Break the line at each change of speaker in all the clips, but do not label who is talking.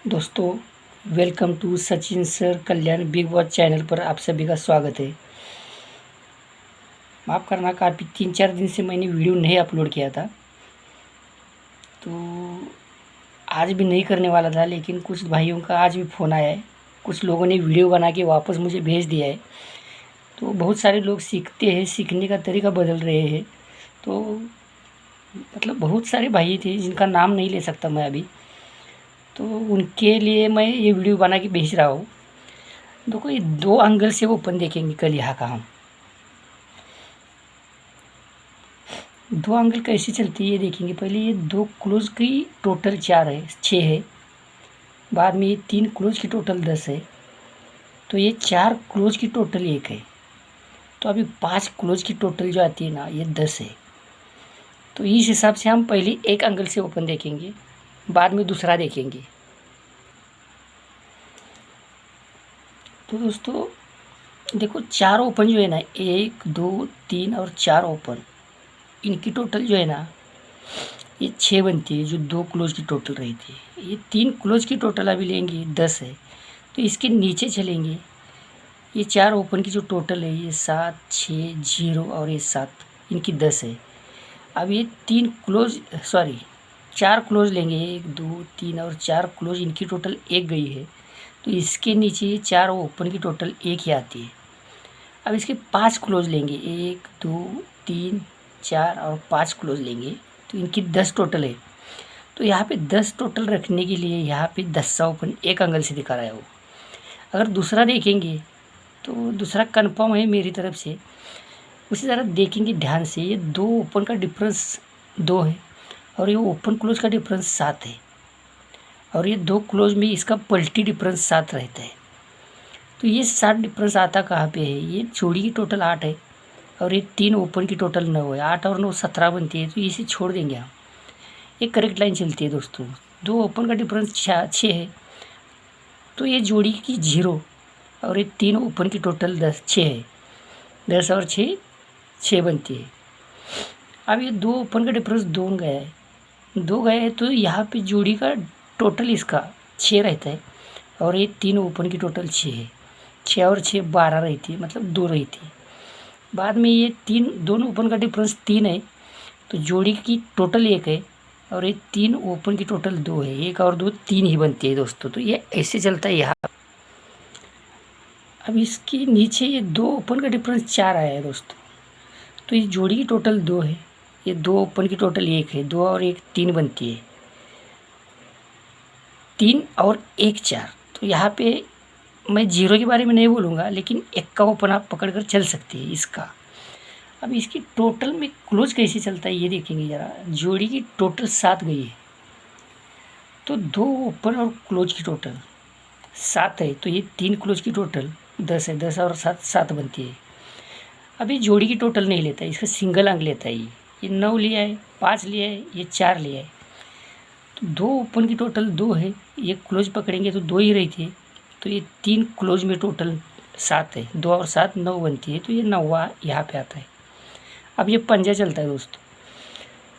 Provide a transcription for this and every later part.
दोस्तों, welcome to Sachin sir Kalyan Bigg Boss channel पर आप सभी का स्वागत है। माफ़ करना, काफ़ी 3-4 दिन से मैंने वीडियो नहीं अपलोड किया था, तो आज भी नहीं करने वाला था, लेकिन कुछ भाइयों का आज भी फ़ोन आया है। कुछ लोगों ने वीडियो बना के वापस मुझे भेज दिया है। तो बहुत सारे लोग सीखते हैं, सीखने का तरीका बदल रहे हैं। तो मतलब बहुत सारे भाई थे जिनका नाम नहीं ले सकता मैं अभी, तो उनके लिए मैं ये वीडियो बना के भेज रहा हूँ। देखो, ये 2 एंगल से ओपन देखेंगे कल यहाँ का हम। 2 एंगल कैसे चलती है ये देखेंगे। पहले ये 2 क्लोज की टोटल 4 है, 6 है। बाद में ये 3 क्लोज की टोटल 10 है। तो ये 4 क्लोज की टोटल 1 है। तो अभी 5 क्लोज की टोटल जो आती है ना, ये 10 है। तो इस हिसाब से हम पहले एक एंगल से ओपन देखेंगे, बाद में दूसरा देखेंगे। तो दोस्तों देखो, 4 ओपन जो है ना, 1 2 3 और 4 ओपन, इनकी टोटल जो है ना, ये 6 बनती है, जो 2 क्लोज की टोटल रही थी। ये 3 क्लोज की टोटल अभी लेंगे 10 है। तो इसके नीचे चलेंगे, ये 4 ओपन की जो टोटल है, ये 7 6 0 और ये 7, इनकी 10 है। अब ये 3 क्लोज, सॉरी 4 क्लोज लेंगे, 1 2 3 और 4 क्लोज, इनकी टोटल 1 गई है। तो इसके नीचे ये 4 ओपन की टोटल 1 ही आती है। अब इसके 5 क्लोज लेंगे, 1 2 3 4 और 5 क्लोज लेंगे, तो इनकी 10 टोटल है। तो यहाँ पे 10 टोटल रखने के लिए यहाँ पे 10 ओपन एक एंगल से दिखा रहा है वो। अगर दूसरा देखेंगे तो दूसरा कंफर्म है मेरी तरफ से। उसी तरह देखेंगे ध्यान से, ये 2 ओपन का डिफरेंस 2 है और ये ओपन क्लोज का डिफरेंस 7 है, और ये 2 क्लोज में इसका पलटी डिफरेंस 7 रहता है। तो ये 7 डिफरेंस आता कहाँ पे है? ये जोड़ी की टोटल 8 है और ये 3 ओपन की टोटल 9 है। 8 और 9 17 बनती है, तो इसे छोड़ देंगे हम। ये करेक्ट लाइन चलती है दोस्तों। 2 ओपन का डिफरेंस 6 है, तो ये जोड़ी की 0 और ये 3 ओपन की टोटल 6 है। 10 और 6 बनती है। अब ये 2 ओपन का डिफरेंस 2 गया है, 2 गया है, तो यहाँ पे जोड़ी का टोटल इसका 6 रहता है और ये 3 ओपन की टोटल 6 है। 6 और 6 12 रहती है, मतलब 2 रहती है। बाद में ये 3 दोनों ओपन का डिफरेंस 3 है, तो जोड़ी की टोटल 1 है और ये 3 ओपन की टोटल 2 है। 1 और 2 3 ही बनती है दोस्तों। तो ये ऐसे चलता है यहाँ। अब इसके नीचे ये 2 ओपन का डिफरेंस 4 आया है दोस्तों, तो ये जोड़ी की टोटल 2 है, ये 2 ओपन की टोटल 1 है। 2 और 1 3 बनती है, 3 और 1 4। तो यहाँ पे मैं 0 के बारे में नहीं बोलूँगा, लेकिन 1 का ओपन आप पकड़ कर चल सकते हैं इसका। अब इसकी टोटल में क्लोज कैसे चलता है ये देखेंगे ज़रा। जोड़ी की टोटल 7 गई है, तो 2 ओपन और क्लोज की टोटल 7 है, तो ये 3 क्लोज की टोटल 10 है। 10 और 7 7 बनती है। अब ये जोड़ी की टोटल नहीं लेता है, इसका सिंगल अंक लेता है। ये 9 लिया है, 5 लिया है, ये 4 लिया है। तो 2 ओपन की टोटल 2 है, ये क्लोज पकड़ेंगे तो 2 ही रही थी, तो ये 3 क्लोज में टोटल 7 है। 2 और 7 9 बनती है, तो ये 9वां यहाँ पे आता है। अब ये पंजा चलता है दोस्तों।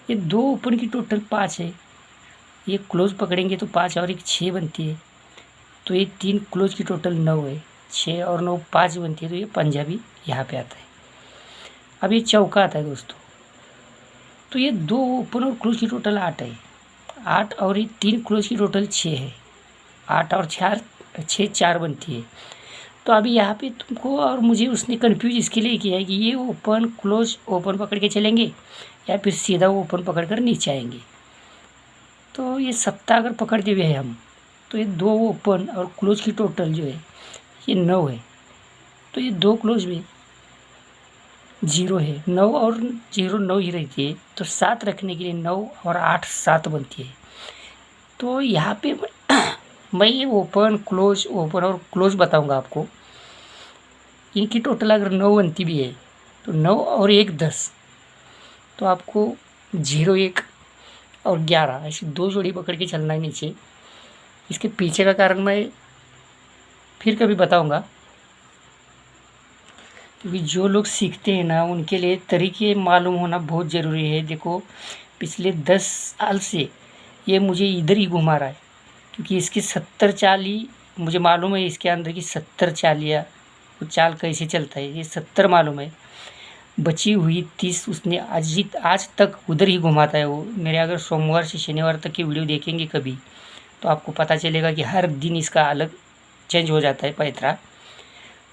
ये 2 ओपन की टोटल 5 है, ये क्लोज पकड़ेंगे तो 5 और 1 6 बनती है, तो ये 3 क्लोज की टोटल 9 है। 6 और 9 5 बनती है, तो ये पंजा भी यहाँ पे आता है। अब ये चौका आता है दोस्तों। तो ये 2 ओपन और क्लोज की टोटल 8 है। 8 और ये 3 क्लोज की टोटल 6 है। 8 और 4 6 4 बनती है। तो अभी यहाँ पे तुमको और मुझे उसने कन्फ्यूज इसके लिए किया है कि ये ओपन क्लोज ओपन पकड़ के चलेंगे या फिर सीधा ओपन पकड़ कर नीचे आएंगे। तो ये सत्ता अगर पकड़ते हुए हैं हम, तो ये 2 ओपन और क्लोज की टोटल जो है ये 9 है, तो ये 2 क्लोज में 0 है। 9 और 0 9 ही रहती है, तो 7 रखने के लिए 9 और 8 7 बनती है। तो यहाँ पे मैं ये ओपन और क्लोज बताऊंगा आपको। इनकी टोटल अगर 9 बनती भी है, तो 9 और 1 10, तो आपको 0 1 और 11 ऐसी 2 जोड़ी पकड़ के चलना है नीचे। इसके पीछे का कारण मैं फिर कभी बताऊंगा, क्योंकि जो लोग सीखते हैं ना, उनके लिए तरीके मालूम होना बहुत ज़रूरी है। देखो, पिछले 10 साल से ये मुझे इधर ही घुमा रहा है क्योंकि इसकी 70 चाल ही मुझे मालूम है, इसके अंदर की 70 चालियाँ, वो चाल कैसे चलता है ये 70 मालूम है। बची हुई 30 उसने आज तक उधर ही घुमाता है वो। मेरे अगर सोमवार से शनिवार तक की वीडियो देखेंगे कभी, तो आपको पता चलेगा कि हर दिन इसका अलग चेंज हो जाता है पैतरा।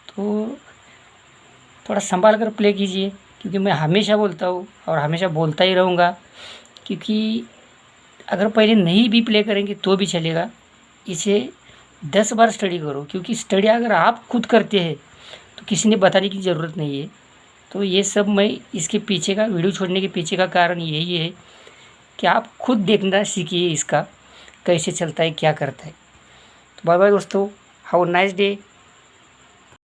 तो थोड़ा संभाल कर प्ले कीजिए, क्योंकि मैं हमेशा बोलता हूँ और हमेशा बोलता ही रहूँगा, क्योंकि अगर पहले नहीं भी प्ले करेंगे तो भी चलेगा। इसे 10 बार स्टडी करो, क्योंकि स्टडी अगर आप खुद करते हैं तो किसी ने बताने की ज़रूरत नहीं है। तो ये सब मैं इसके पीछे का वीडियो छोड़ने के पीछे का कारण यही है कि आप खुद देखना सीखिए इसका कैसे चलता है, क्या करता है। तो बाय बाय दोस्तों, हैव अ नाइस डे।